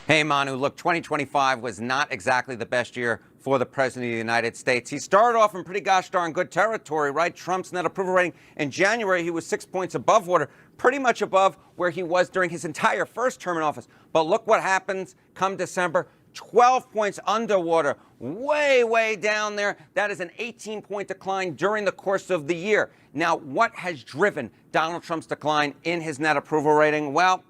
Hey, Manu, look, 2025 was not exactly the best year for the President of the United States. He started off in pretty gosh darn good territory, right? Trump's net approval rating in January, he was 6 points above water, pretty much above where he was during his entire first term in office. But look what happens come December. 12 points underwater, way down there. That is an 18-point decline during the course of the year. Now, what has driven Donald Trump's decline in his net approval rating? Well,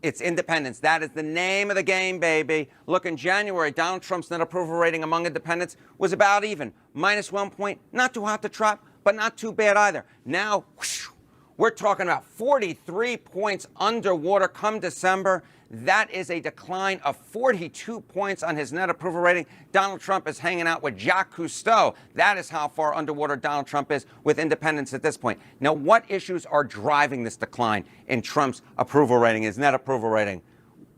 it's independents. That is the name of the game, baby. Look, in January, Donald Trump's net approval rating among independents was about even, -1 point. Not too hot to trot, but not too bad either. Now, whoosh, we're talking about 43 points underwater come December. That is a decline of 42 points on his net approval rating. Donald Trump is hanging out with Jacques Cousteau. That is how far underwater Donald Trump is with independents at this point. Now, what issues are driving this decline in Trump's approval rating, his net approval rating?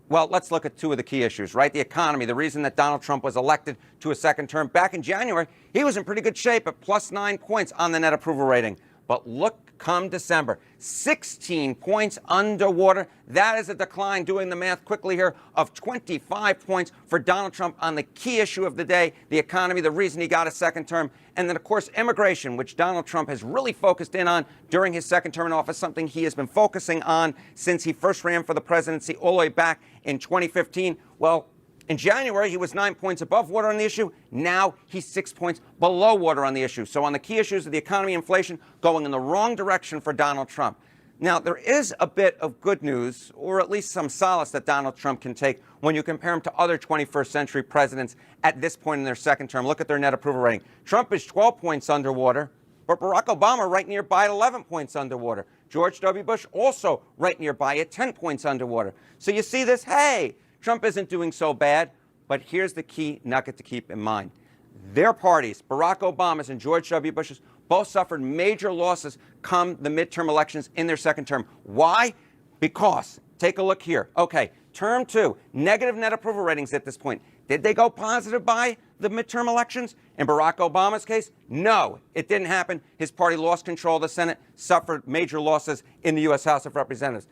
Well, let's look at two of the key issues, right? The economy, the reason that Donald Trump was elected to a second term back in January, he was in pretty good shape at +9 points on the net approval rating. But look, come December, 16 points underwater. That is a decline, doing the math quickly here, of 25 points for Donald Trump on the key issue of the day, the economy, the reason he got a second term. And then, of course, immigration, which Donald Trump has really focused in on during his second term in office, something he has been focusing on since he first ran for the presidency all the way back in 2015. Well, in January, he was 9 points above water on the issue. Now he's 6 points below water on the issue. So on the key issues of the economy, inflation, going in the wrong direction for Donald Trump. Now, there is a bit of good news, or at least some solace that Donald Trump can take when you compare him to other 21st century presidents at this point in their second term. Look at their net approval rating. Trump is 12 points underwater, but Barack Obama right nearby at 11 points underwater. George W. Bush also right nearby at 10 points underwater. So you see this, hey, Trump isn't doing so bad, but here's the key nugget to keep in mind. Their parties, Barack Obama's and George W. Bush's, both suffered major losses come the midterm elections in their second term. Why? Because, take a look here. Okay, term two, negative net approval ratings at this point. Did they go positive by the midterm elections? In Barack Obama's case, no, it didn't happen. His party lost control of the Senate, suffered major losses in the U.S. House of Representatives.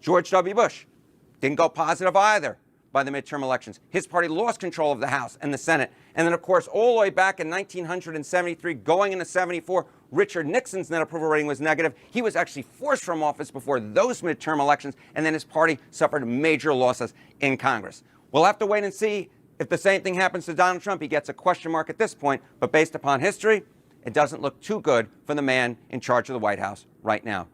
George W. Bush didn't go positive either by the midterm elections. His party lost control of the House and the Senate. And then, of course, all the way back in 1973, going into 74, Richard Nixon's net approval rating was negative. He was actually forced from office before those midterm elections, and then his party suffered major losses in Congress. We'll have to wait and see if the same thing happens to Donald Trump. He gets a question mark at this point, but based upon history, it doesn't look too good for the man in charge of the White House right now.